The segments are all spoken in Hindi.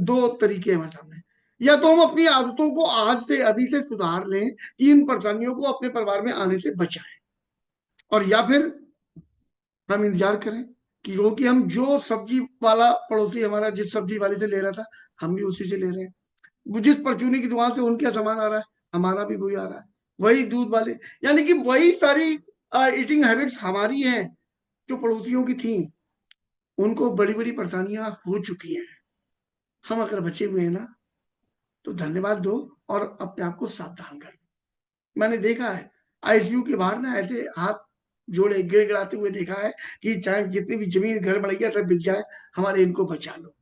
दो तरीके हमारे सामने। या तो हम अपनी आदतों को आज से अभी से सुधार लें कि इन परेशानियों को अपने परिवार में आने से बचाएं, और या फिर हम इंतजार करें कि, क्योंकि हम जो सब्जी वाला पड़ोसी हमारा जिस सब्जी वाले से ले रहा था, हम भी उसी से ले रहे हैं। वो जिस परचूनी की दुकान से उनका सामान आ रहा है, हमारा भी वही आ रहा है। वही दूध वाले, यानी कि वही सारी ईटिंग हैबिट्स हमारी हैं जो पड़ोसियों की थी। उनको बड़ी बड़ी परेशानियां हो चुकी हैं। हम अगर बचे हुए हैं ना, तो धन्यवाद दो और अपने आप को सावधान कर। मैंने देखा है आईसीयू के बाहर ना ऐसे हाथ जोड़े गिड़गिड़ाते हुए देखा है कि चाहे जितनी भी जमीन घर बढ़िया सब बिक जाए, हमारे इनको बचा लो।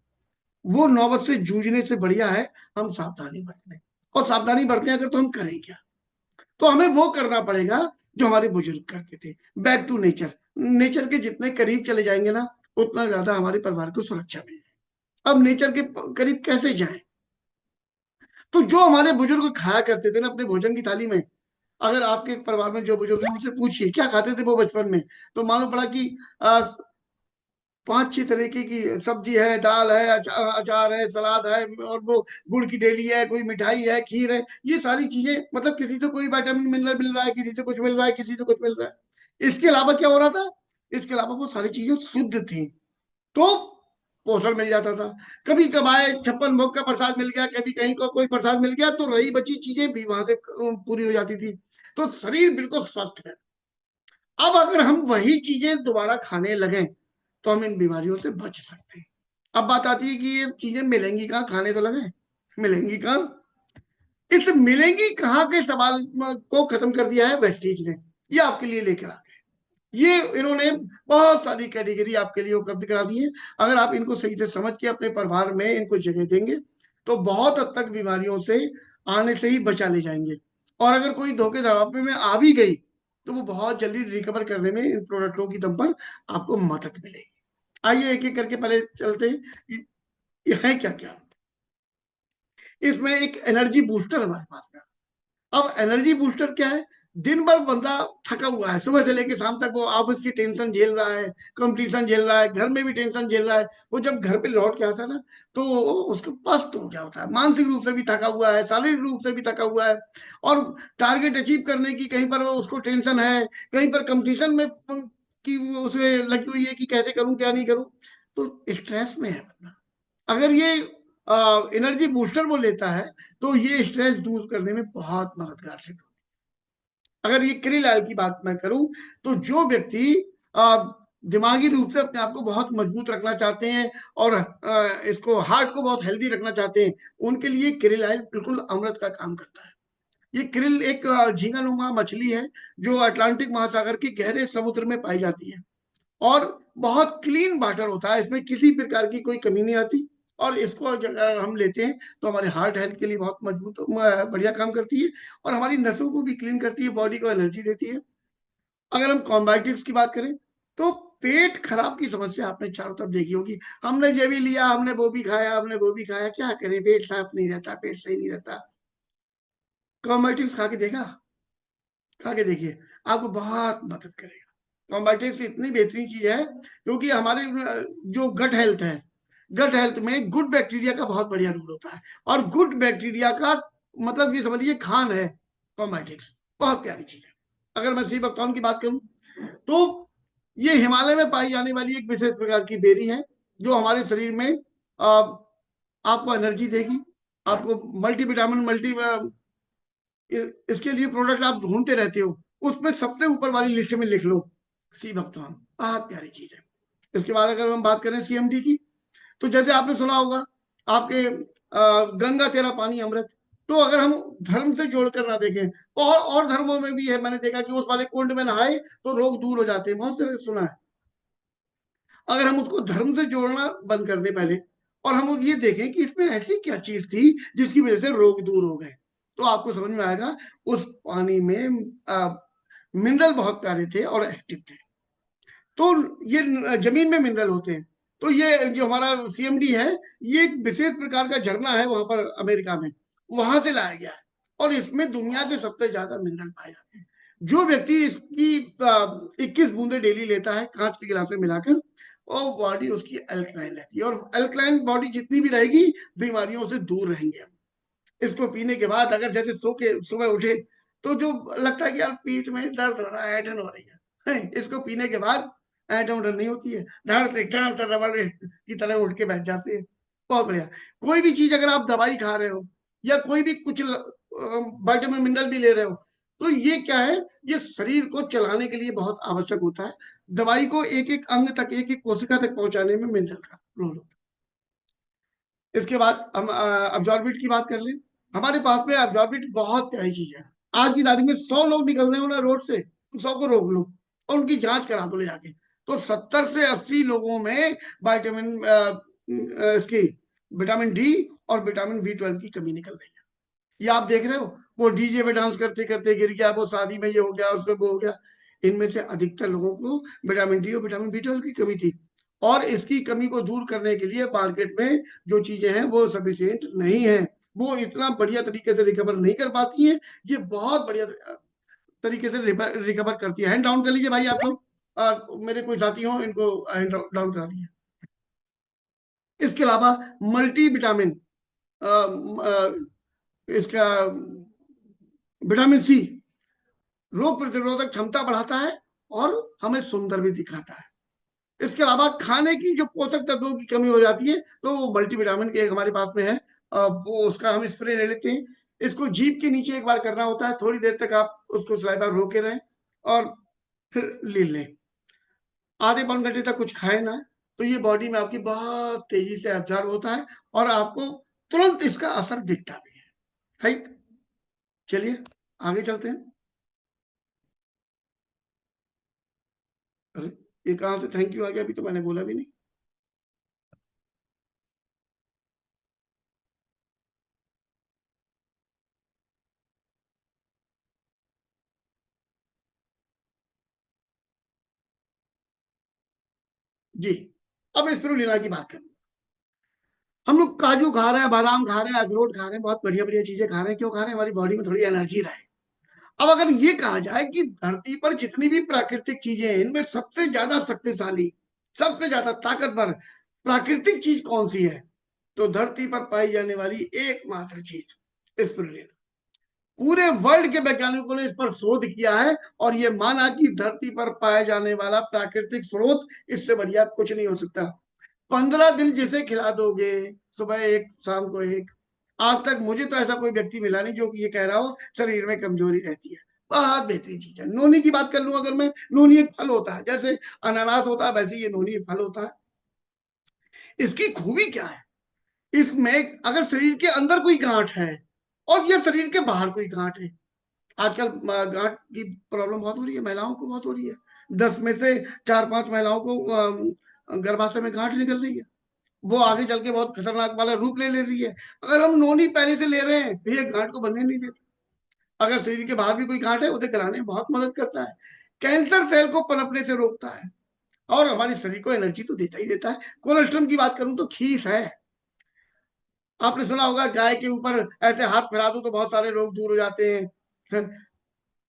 वो नौबत से जूझने से बढ़िया है हम सावधानी बरतें। और सावधानी बरतें अगर तो हम करें क्या, तो हमें वो करना पड़ेगा जो हमारे बुजुर्ग करते थे। Back to nature. नेचर के जितने करीब चले जाएंगे ना, उतना ज्यादा हमारे परिवार को सुरक्षा मिलेगी। अब नेचर के करीब कैसे जाएं? तो जो हमारे बुजुर्ग खाया करते थे ना अपने भोजन की थाली में, अगर आपके परिवार में जो बुजुर्ग हैं उनसे पूछिए क्या खाते थे वो बचपन में, तो मालूम पड़ा कि आ, 5-6 तरीके की सब्जी है, दाल है, अचार है, सलाद है, और वो गुड़ की डेली है, कोई मिठाई है, खीर है। ये सारी चीजें, मतलब किसी से कोई विटामिन मिनरल मिल रहा है, किसी से कुछ मिल रहा है, किसी से कुछ मिल रहा है। इसके अलावा क्या हो रहा था? इसके अलावा वो सारी चीजें शुद्ध थी, तो पोषण मिल जाता था। कभी कभाए 56 भोग का प्रसाद मिल गया, कभी कहीं का कोई प्रसाद मिल गया, तो रही बची चीजें भी वहां से पूरी हो जाती थी। तो शरीर बिल्कुल स्वस्थ है। अब अगर हम वही चीजें दोबारा खाने लगे, तो हम इन बीमारियों से बच सकते हैं। अब बात आती है कि ये चीजें मिलेंगी कहाँ, खाने तो लगे, मिलेंगी कहाँ? इस मिलेंगी कहाँ के सवाल को खत्म कर दिया है वेस्टीज ने। ये आपके लिए लेकर आ गए। ये इन्होंने बहुत सारी कैटेगरी आपके लिए उपलब्ध करा दी है। अगर आप इनको सही से समझ के अपने परिवार में इनको जगह देंगे, तो बहुत हद तक बीमारियों से आने से ही बचा ले जाएंगे। और अगर कोई धोखे धड़ापे में आ भी गई, तो वो बहुत जल्दी रिकवर करने में इन प्रोडक्टों की दम पर आपको मदद मिलेगी। आइए एक एक करके पहले चलते हैं ये है क्या क्या। इसमें एक एनर्जी बूस्टर हमारे पास है। अब एनर्जी बूस्टर क्या है? दिन भर बंदा थका हुआ है, सुबह से लेकर शाम तक वो ऑफिस की टेंशन झेल रहा है, कंपटीशन झेल रहा है, घर में भी टेंशन झेल रहा है। वो जब घर पे लौट के आता है ना, तो उसको पस्त हो गया होता है, मानसिक रूप से भी थका हुआ है, शारीरिक रूप से भी थका हुआ है। और टारगेट अचीव करने की कहीं पर वो उसको टेंशन है, कहीं पर कंपटीशन में की उसे लगी हुई है कि कैसे करूं क्या नहीं करूं, तो स्ट्रेस में है बंदा। अगर ये एनर्जी बूस्टर वो लेता है, तो ये स्ट्रेस दूर करने में बहुत मददगार सिद्ध होता है। अगर ये क्रिल ऑयल की बात मैं करूं, तो जो व्यक्ति दिमागी रूप से अपने आप को बहुत मजबूत रखना चाहते हैं, और इसको हार्ट को बहुत हेल्दी रखना चाहते हैं, उनके लिए क्रिल ऑयल बिल्कुल अमृत का काम करता है। ये क्रिल एक झींगा नुमा मछली है, जो अटलांटिक महासागर के गहरे समुद्र में पाई जाती है। और बहुत क्लीन वाटर होता है, इसमें किसी प्रकार की कोई कमी नहीं आती। और इसको अगर हम लेते हैं, तो हमारे हार्ट हेल्थ के लिए बहुत मजबूत बढ़िया काम करती है, और हमारी नसों को भी क्लीन करती है, बॉडी को एनर्जी देती है। अगर हम कॉम्बाइटिव्स की बात करें, तो पेट खराब की समस्या आपने चारों तरफ देखी होगी। हमने ये भी लिया, हमने वो भी खाया, हमने वो भी खाया, क्या करें, पेट साफ नहीं रहता, पेट सही नहीं रहता। कॉम्बाइटिव्स खा के देखा? खा के देखिए, आपको बहुत मदद करेगा। कॉम्बाइटिव्स इतनी बेहतरीन चीज है, क्योंकि हमारे जो गट हेल्थ है, गट हेल्थ में गुड बैक्टीरिया का बहुत बढ़िया रोल होता है। और गुड बैक्टीरिया का मतलब ये समझिए खान है कॉम्बाइटिव्स। बहुत प्यारी चीज है। अगर मैं सी बकथॉर्न की बात करूं, तो ये हिमालय में पाई जाने वाली एक विशेष प्रकार की बेरी है, जो हमारे शरीर में आपको एनर्जी देगी। आपको मल्टी विटामिन मल्टी इसके लिए प्रोडक्ट आप ढूंढते रहते हो, उसमें सबसे ऊपर वाली लिस्ट में लिख लो सी भक्तवान। बहुत प्यारी चीज है। इसके बाद अगर हम बात करें सीएमडी की, तो जैसे आपने सुना होगा आपके गंगा तेरा पानी अमृत। तो अगर हम धर्म से जोड़कर ना देखें, और धर्मों में भी है, मैंने देखा कि उस वाले कुंड में नहाए तो रोग दूर हो जाते हैं, बहुत तरह सुना है। अगर हम उसको धर्म से जोड़ना बंद कर दें पहले, और हम ये देखें कि इसमें ऐसी क्या चीज थी जिसकी वजह से रोग दूर हो गए, तो आपको समझ में आएगा उस पानी में मिनरल बहुत प्यारे थे और एक्टिव थे। तो ये जमीन में मिनरल होते हैं। तो ये जो हमारा सीएमडी है, ये एक विशेष प्रकार का झरना है वहां पर अमेरिका में, वहां से लाया गया है। और इसमें दुनिया के सबसे ज्यादा मिनरल पाए जाते हैं। जो व्यक्ति इसकी 21 बूंदे डेली लेता है कांच के गिलास में मिलाकर, और बॉडी उसकी अल्कलाइन रहती है, और अल्कलाइन बॉडी जितनी भी रहेगी बीमारियों से दूर रहेंगे हम। इसको पीने के बाद अगर जैसे सो के सुबह उठे तो जो लगता है कि यार पीठ में दर्द हो रहा है, ऐंठन हो रही है, इसको पीने के बाद ऐंठन उठन नहीं होती है, धड़ से टाण तर रबड़ की तरह उठ के बैठ जाते हैं। बहुत बढ़िया। कोई भी चीज अगर आप दवाई खा रहे हो या कोई भी कुछ विटामिन मिनरल भी ले रहे हो, तो ये क्या है, ये शरीर को चलाने के लिए बहुत आवश्यक होता है। दवाई को एक एक अंग तक, एक एक कोशिका तक पहुंचाने में मिनरल का रोल होता है। इसके बाद हम अब्जॉर्बिट की बात कर लें। हमारे पास में अब्जॉर्बिट बहुत प्यारी चीज है। आज की तारीख में 100 लोग निकल रहे हो ना रोड से, 100 को रोक लो और उनकी जांच करा दो ले जाके, तो 70 से 80 लोगों में विटामिन इसकी विटामिन डी और विटामिन बी 12 की कमी निकल रही है। ये आप देख रहे हो, वो डीजे पे डांस करते करते गिर गया, वो शादी में ये हो गया, उसमें वो हो गया। इनमें से अधिकतर लोगों को विटामिन डी और विटामिन बी 12 की कमी थी, और इसकी कमी को दूर करने के लिए मार्केट में जो चीजें हैं वो सफिशियंट नहीं है, वो इतना बढ़िया तरीके से रिकवर नहीं कर पाती है। ये बहुत बढ़िया तरीके से रिकवर करती है। हैंड डाउन कर लीजिए भाई आप लोग, मेरे कोई साथी हो इनको हैंड डाउन करा दिए। इसके अलावा मल्टी विटामिन, इसका विटामिन सी रोग प्रतिरोधक क्षमता बढ़ाता है और हमें सुंदर भी दिखाता है। इसके अलावा खाने की जो पोषक तत्वों की कमी हो जाती है, तो वो मल्टीविटामिन के एक हमारे पास में है, वो उसका हम स्प्रे ले लेते हैं। इसको जीभ के नीचे एक बार करना होता है, थोड़ी देर तक आप उसको सलाइवा रोके रहें और फिर ले लें। आधे पौन घंटे तक कुछ खाए ना, तो ये बॉडी में आपकी बहुत तेजी से एब्जॉर्ब होता है और आपको तुरंत इसका असर दिखता भी है। राइट, चलिए आगे चलते हैं। अरे ये कहाँ से थैंक यू आ गया, अभी तो मैंने बोला भी नहीं। जी, अब स्पिरुलिना की बात करें। हम लोग काजू खा रहे हैं, बादाम खा रहे हैं, अखरोट खा रहे हैं, बहुत बढ़िया बढ़िया चीजें खा रहे हैं। क्यों खा रहे हैं? हमारी बॉडी में थोड़ी एनर्जी रहे। अब अगर ये कहा जाए कि धरती पर जितनी भी प्राकृतिक चीजें हैं, इनमें सबसे ज्यादा शक्तिशाली, सबसे ज्यादा ताकतवर प्राकृतिक चीज कौन सी है, तो धरती पर पाई जाने वाली एकमात्र चीज स्पिरुलिना। पूरे वर्ल्ड के वैज्ञानिकों ने इस पर शोध किया है और ये माना कि धरती पर पाए जाने वाला प्राकृतिक स्रोत इससे बढ़िया कुछ नहीं हो सकता। 15 दिन जिसे खिला दोगे, सुबह एक शाम को एक, आज तक मुझे तो ऐसा कोई व्यक्ति मिला नहीं जो कि ये कह रहा हो शरीर में कमजोरी रहती है। बहुत बेहतरीन चीज है। नोनी की बात कर लूं अगर मैं, नोनी एक फल होता है, जैसे अनानास होता है वैसे ये नोनी एक फल होता है। इसकी खूबी क्या है, इसमें अगर शरीर के अंदर कोई गांठ है और या शरीर के बाहर कोई गांठ है, आजकल गांठ की प्रॉब्लम बहुत हो रही है, महिलाओं को बहुत हो रही है। 10 में से 4-5 महिलाओं को गर्भाशय में गांठ निकल रही है, वो आगे चल के बहुत खतरनाक वाला रूप ले ले रही है। अगर हम नोनी पहले से ले रहे हैं तो ये गांठ को बनने नहीं देता। अगर शरीर के बाहर भी कोई गांठ है उसे गलाने में बहुत मदद करता है, कैंसर सेल को पनपने से रोकता है और हमारे शरीर को एनर्जी तो देता ही देता है। कोलेस्ट्रॉल की बात करूं तो खीस है। आपने सुना होगा गाय के ऊपर ऐसे हाथ फिरा दो तो बहुत सारे रोग दूर हो जाते हैं।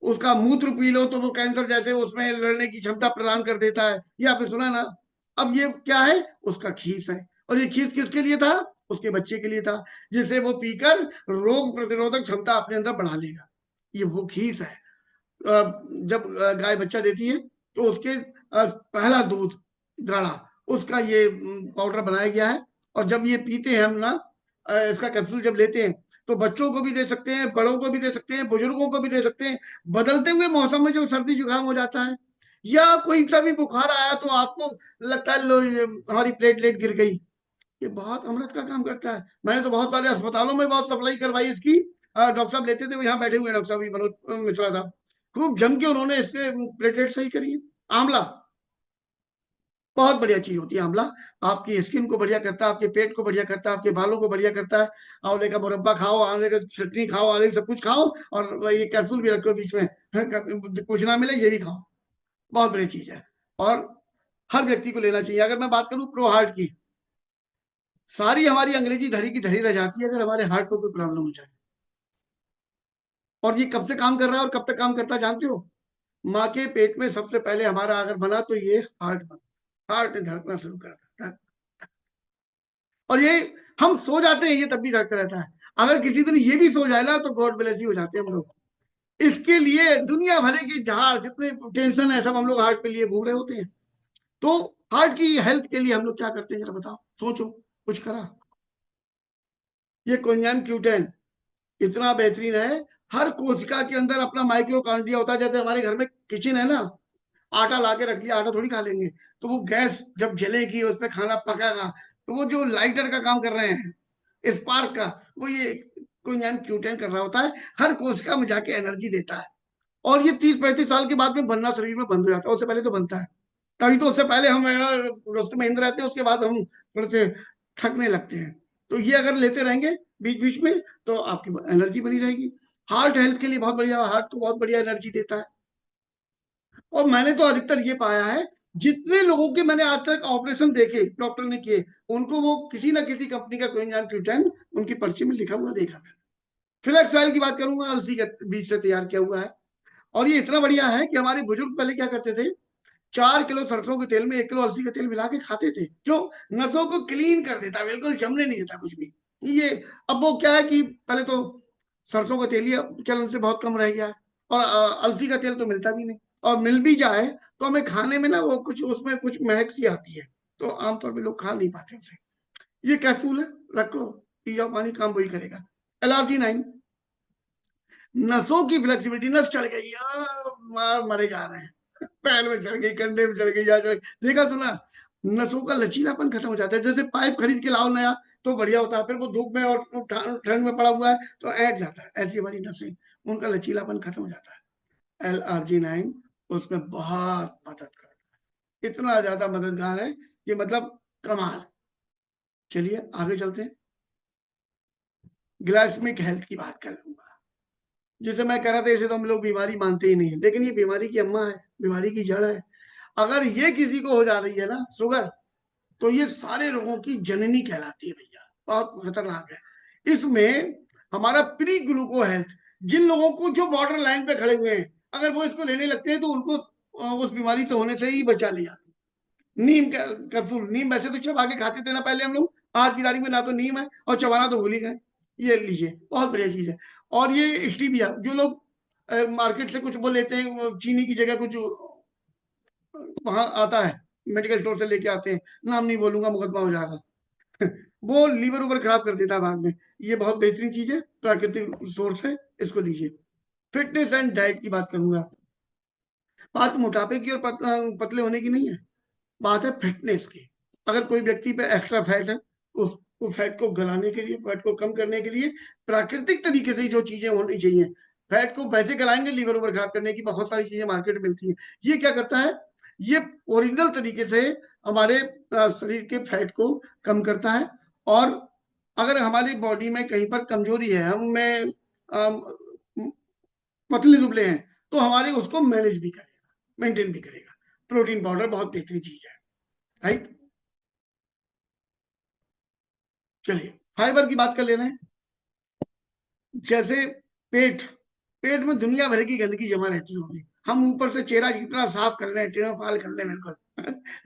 उसका मूत्र पी लो तो वो कैंसर जैसे उसमें लड़ने की क्षमता प्रदान कर देता है, ये आपने सुना ना। अब ये क्या है, उसका खीस है, और ये खीस किसके लिए था, उसके बच्चे के लिए था, जिसे वो पीकर रोग प्रतिरोधक क्षमता अपने अंदर बढ़ा लेगा। ये वो खीस है। जब गाय बच्चा देती है तो उसके पहला दूध गाढ़ा, उसका ये पाउडर बनाया गया है। और जब ये पीते हैं हम ना, इसका कैप्सूल जब लेते हैं, तो बच्चों को भी दे सकते हैं, बड़ों को भी दे सकते हैं, बुजुर्गों को भी दे सकते हैं। बदलते हुए मौसम में जो सर्दी जुकाम हो जाता है या कोई सा भी बुखार आया तो आपको लगता है लो ये हमारी प्लेटलेट गिर गई, ये बहुत अमृत का काम करता है। मैंने तो बहुत सारे अस्पतालों में बहुत सप्लाई करवाई इसकी। डॉक्टर साहब लेते थे, वो यहाँ बैठे हुए डॉक्टर साहब मनोज मिश्रा साहब, खूब जम के उन्होंने इससे प्लेटलेट सही करी है। आंवला बहुत बढ़िया चीज होती है आंवला, आपकी स्किन को बढ़िया करता है, आपके पेट को बढ़िया करता है, आपके बालों को बढ़िया करता है। आंवले का मुरब्बा खाओ, आंवले का चटनी खाओ, आंवले का सब कुछ खाओ, और ये कैप्सूल भी रखो बीच में, कुछ ना मिले ये भी खाओ, बहुत बड़ी चीज है। और हर व्यक्ति को लेना चाहिए। अगर मैं बात करूं प्रो हार्ट की, सारी हमारी अंग्रेजी धरी की धरी रह जाती है अगर हमारे हार्ट को कोई प्रॉब्लम हो जाए। और ये कब से काम कर रहा है और कब तक काम करता है जानते हो? माँ के पेट में सबसे पहले हमारा अगर बना तो ये हार्ट बना, हार्ट धड़कना शुरू कर देता है। और ये हम सो जाते हैं, ये तब भी धड़कता रहता है। अगर किसी दिन ये भी सो जाए ना तो गॉड ब्लेस यू हो जाते हैं हम लोग। इसके लिए दुनिया भर की जहां जितने टेंशन है सब हम लोग हार्ट पे लिए घूम रहे होते हैं। तो हार्ट की हेल्थ के लिए हम लोग क्या करते हैं, जरा बताओ, सोचो, कुछ करा? ये कोंजान क्यूटेन इतना बेहतरीन है। हर कोशिका के अंदर अपना माइक्रोकांड्रिया होता है। जैसे हमारे घर में किचन है ना, आटा ला के रख लिया, आटा थोड़ी खा लेंगे। तो वो गैस जब जलेगी उस पर खाना पकाएगा, तो वो जो लाइटर का काम कर रहे हैं, स्पार्क का, वो ये कोंजान क्यूटेन कर रहा होता है। हर कोशिका में जाके एनर्जी देता है। और ये 30-35 साल के बाद में बनना शरीर में बंद हो जाता है, उससे पहले तो बनता है। तभी तो उससे पहले हम रुस्तम हिंद रहते हैं, उसके बाद हम थोड़े से थकने लगते हैं। तो ये अगर लेते रहेंगे बीच बीच में तो आपकी एनर्जी बनी रहेगी। हार्ट हेल्थ के लिए बहुत बढ़िया, हार्ट को बहुत बढ़िया एनर्जी देता है। और मैंने तो अधिकतर ये पाया है, जितने लोगों के मैंने आज तक ऑपरेशन देखे डॉक्टर ने किए, उनको वो किसी ना किसी कंपनी का कोई ट्रीटमेंट उनकी पर्ची में लिखा हुआ देखा था। फ्लैक्स ऑयल की बात करूंगा, अलसी के बीज से तैयार किया हुआ है। और ये इतना बढ़िया है कि हमारे बुजुर्ग पहले क्या करते थे, 4 किलो सरसों के तेल में 1 किलो अलसी का तेल मिला के खाते थे, जो नसों को क्लीन कर देता, बिल्कुल जमने नहीं देता कुछ भी। ये अब वो क्या है कि पहले तो सरसों का तेल ही चलन से बहुत कम रह गया है। और अलसी का तेल तो मिलता भी नहीं। और मिल भी जाए तो हमें खाने में ना वो कुछ उसमें कुछ महक सी आती है, तो आमतौर पर लोग खा नहीं पाते उसे। ये कैप्सूल है, रखो, पी जाओ पानी, काम वही करेगा। LRG9 नसों की फ्लेक्सिबिलिटी, नस चढ़ गई, मार मरे जा रहे हैं, पैर में चढ़ गई, कंधे में चढ़ गई, या चढ़ गई, देखा सुना, नसों का लचीलापन खत्म हो जाता है। जैसे पाइप खरीद के लाओ नया तो बढ़िया होता है, फिर वो धूप में और ठंड में पड़ा हुआ है तो ऐट जाता है। ऐसी हमारी नसें, उनका लचीलापन खत्म हो जाता है। LRG9 उसमें बहुत मदद करता है, इतना ज्यादा मददगार है कि मतलब कमाल। चलिए आगे चलते हैं, ग्लाइसेमिक हेल्थ की बात करूंगा। जैसे मैं कह रहा था, इसे तो हम लोग बीमारी मानते ही नहीं है, लेकिन ये बीमारी की अम्मा है, बीमारी की जड़ है। अगर ये किसी को हो जा रही है ना शुगर, तो ये सारे रोगों की जननी कहलाती है भैया, बहुत खतरनाक है। इसमें हमारा प्री ग्लूको हेल्थ, जिन लोगों को जो बॉर्डर लाइन पे खड़े हुए हैं, अगर वो इसको लेने लगते हैं तो उनको उस बीमारी से होने से ही बचा लिया। नीम का कैप्सूल, नीम वैसे तो चबा के खाते थे ना पहले हम लोग, आज की तारीख में ना तो नीम है और चबाना तो भूल ही गए। ये लीजिए, बहुत बढ़िया चीज है। और ये स्टीविया, जो लोग मार्केट से कुछ वो लेते हैं, चीनी की जगह कुछ वहां आता है, मेडिकल स्टोर से लेके आते हैं, नाम नहीं बोलूंगा, मुकदमा हो जाएगा। वो लीवर ऊपर खराब कर देता है बाद में। ये बहुत बेहतरीन चीज है, प्राकृतिक सोर्स है, इसको लीजिए। फिटनेस एंड डाइट की बात करूंगा। बात मोटापे की और पतले होने की नहीं है, बात है फिटनेस की। अगर कोई व्यक्ति पे एक्स्ट्रा फैट है, उसको फैट को गलाने के लिए, फैट को कम करने के लिए प्राकृतिक तरीके से जो चीजें होनी चाहिए, फैट को वैसे गलाएंगे, लीवर ओवर खराब करने की बहुत सारी चीजें मार्केट में मिलती है। ये क्या करता है, ये ओरिजिनल तरीके से हमारे शरीर के फैट को कम करता है। और अगर हमारी बॉडी में कहीं पर कमजोरी है, हम में पतले दुबले हैं, तो हमारे उसको मैनेज भी करेगा, मेंटेन भी करेगा। प्रोटीन पाउडर बहुत बेहतरीन चीज है, राइट। चलिए फाइबर की बात कर ले रहे हैं। जैसे पेट, पेट में दुनिया भर की गंदगी जमा रहती होगी, हम ऊपर से चेहरा जितना साफ कर लें, टेढ़ा कर लें बिल्कुल,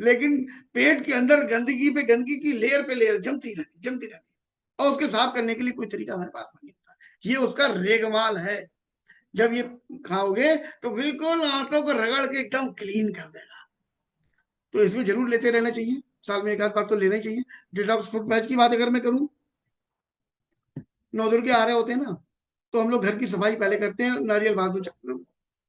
लेकिन पेट के अंदर गंदगी पे गंदगी की लेयर पे लेयर जमती रहती, और उसके साफ करने के लिए कोई तरीका हमारे पास नहीं होता। ये उसका रेगमाल है। जब ये खाओगे तो बिल्कुल आंतों को रगड़ के एकदम क्लीन कर देगा। तो इसको जरूर लेते रहना चाहिए, साल में एक आध बार तो लेना ही चाहिए। डिटॉक्स फूड पैच की बात अगर मैं करूं, नवदुर्गे आ रहे होते हैं ना, तो हम लोग घर की सफाई पहले करते हैं, नारियल बाद में,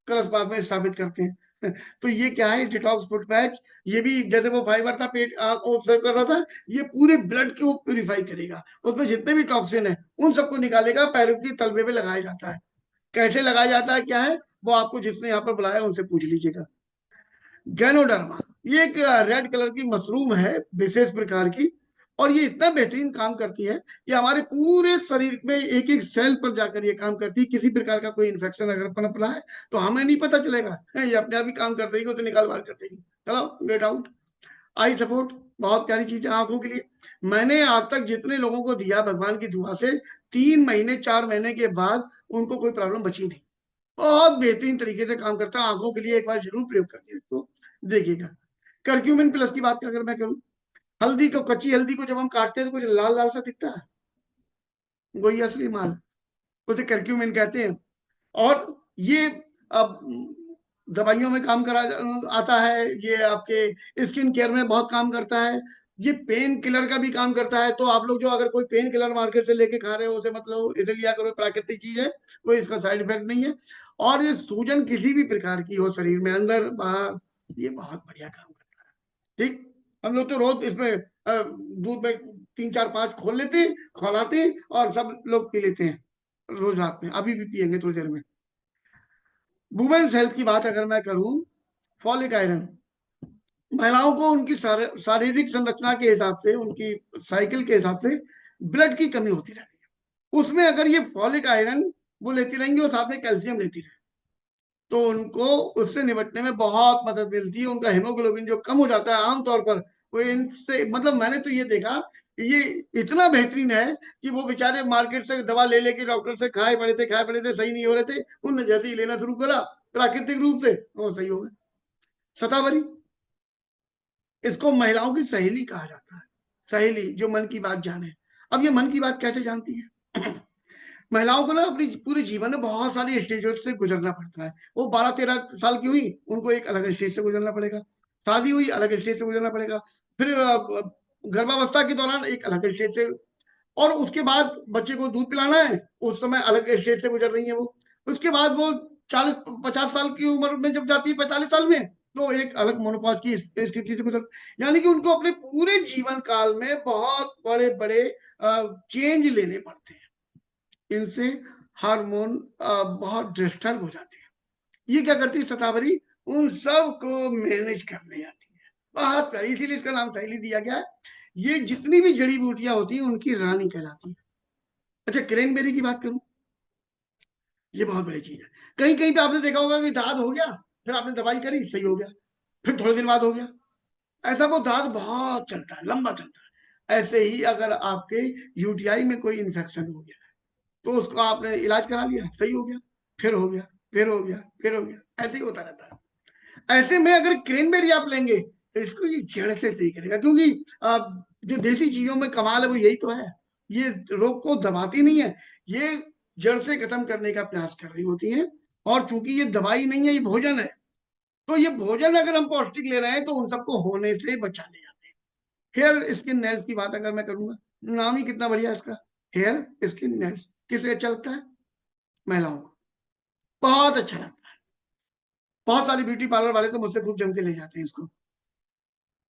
कलश बाद में स्थापित करते हैं। तो ये क्या है, डिटॉक्स फुट पैच। ये भी जैसे वो फाइबर था, पेट और सेव कर रहा था, ये पूरे ब्लड को प्यूरिफाई करेगा, उसमें जितने भी टॉक्सिन है उन सबको निकालेगा। पैरों की तलवे पे लगाया जाता है। कैसे लगाया जाता है, क्या है, वो आपको जिसने यहाँ पर बुलाया उनसे पूछ लीजिएगा। गैनोडर्मा, ये एक रेड कलर की मशरूम है, विशेष प्रकार की। और ये इतना बेहतरीन काम करती है कि हमारे पूरे शरीर में एक एक सेल पर जाकर ये काम करती है। किसी प्रकार का कोई इन्फेक्शन अगर पनप रहा है तो हमें नहीं पता चलेगा, ये अपने आप ही काम कर देगी, तो निकाल बाहर कर देगी, चलो गेट आउट। आई सपोर्ट, बहुत प्यारी चीज है आंखों के लिए। मैंने आज तक जितने लोगों को दिया भगवान की दुआ से, 3 महीने 4 महीने के बाद उनको कोई प्रॉब्लम बची नहीं। बहुत बेहतरीन तरीके से काम करता है आंखों के लिए, एक बार जरूर प्रयोग करके इसको देखिएगा। करक्यूमिन प्लस की बात अगर मैं करूं, हल्दी को, कच्ची हल्दी को जब हम काटते हैं तो कुछ लाल लाल सा दिखता है, वही असली माल, उसे करक्यूमिन कहते हैं। और ये अब दवाइयों में काम करा आता है, ये आपके स्किन केयर में बहुत काम करता है, ये पेन किलर का भी काम करता है। तो आप लोग जो अगर कोई पेन किलर मार्केट से लेके खा रहे हो, उसे मतलब इसे लिया करो, प्राकृतिक चीज है, कोई इसका साइड इफेक्ट नहीं है। और ये सूजन किसी भी प्रकार की हो शरीर में, अंदर बाहर, ये बहुत बढ़िया काम करता है। ठीक, हम लोग तो रोज इसमें दूध में 3 4 5 खोल लेते हैं, खौलाते हैं, और सब लोग पी लेते हैं रोज रात में, अभी भी पियेंगे थोड़ी देर में। वुमेन्स हेल्थ की बात अगर मैं करूं, फॉलिक आयरन, महिलाओं को उनकी शारीरिक संरचना के हिसाब से, उनकी साइकिल के हिसाब से ब्लड की कमी होती रहती है। उसमें अगर ये फॉलिक आयरन वो लेती रहेंगी और साथ में कैल्शियम लेती रहेंगी, तो उनको उससे निपटने में बहुत मदद मिलती है। उनका हेमोग्लोबिन जो कम हो जाता है आमतौर पर, वो इनसे, मतलब मैंने तो ये देखा, ये इतना बेहतरीन है कि वो बेचारे मार्केट से दवा ले लेके डॉक्टर से खाए पड़े थे, सही नहीं हो रहे थे, उनने जैसे ही लेना शुरू करा प्राकृतिक रूप से, वो सही हो गए। शतावरी, इसको महिलाओं की सहेली कहा जाता है, सहेली जो मन की बात जाने। अब ये मन की बात कैसे जानती है? महिलाओं को ना अपनी पूरे जीवन में बहुत सारी स्टेजों से गुजरना पड़ता है। वो 12 13 साल की हुई, उनको एक अलग स्टेज से गुजरना पड़ेगा, शादी हुई अलग स्टेज से गुजरना पड़ेगा, फिर गर्भावस्था के दौरान एक अलग स्टेज से, और उसके बाद बच्चे को दूध पिलाना है, उस समय अलग स्टेज से गुजर रही है वो। उसके बाद वो 40 50 साल की उम्र में जब जाती है, 45 साल में, तो एक अलग मोनोपॉज की स्थिति से गुजर, यानी कि उनको अपने पूरे जीवन काल में बहुत बड़े बड़े चेंज लेने पड़ते हैं। इनसे हार्मोन बहुत डिस्टर्ब हो जाते हैं। ये क्या करती है शतावरी, उन सब को मैनेज करने आती है, बहुत प्यारी, इसीलिए इसका नाम सहेली दिया गया है। ये जितनी भी जड़ी बूटियां होती हैं उनकी रानी कहलाती है। अच्छा, क्रेनबेरी की बात करूं, ये बहुत बड़ी चीज है। कहीं कहीं पे आपने देखा होगा कि दाद हो गया, फिर आपने दवाई करी, सही हो गया, फिर थोड़े दिन बाद हो गया। ऐसा वो दाद बहुत चलता है, लंबा चलता है। ऐसे ही अगर आपके यूटीआई में कोई इन्फेक्शन हो गया, तो उसको आपने इलाज करा लिया, सही हो गया, फिर हो गया, फिर हो गया, फिर हो गया, ऐसे ही होता रहता है। ऐसे में अगर क्रेनबेरी आप लेंगे, तो इसको ये जड़ से सही करेगा, क्योंकि जो देसी चीजों में कमाल है वो यही तो है, ये रोग को दबाती नहीं है, ये जड़ से खत्म करने का प्रयास कर रही होती है। और चूंकि ये दवाई नहीं है, ये भोजन है, तो ये भोजन अगर हम पौष्टिक ले रहे हैं तो उन सबको होने से बचा ले जाते हैं। हेयर स्किन नेल्स की बात अगर मैं करूंगा, नाम ही कितना बढ़िया है इसका, हेयर स्किन नेल्स, किसे अच्छा लगता है? महिलाओं को बहुत अच्छा लगता है। बहुत सारे ब्यूटी पार्लर वाले तो मुझसे खूब जम के ले जाते हैं इसको।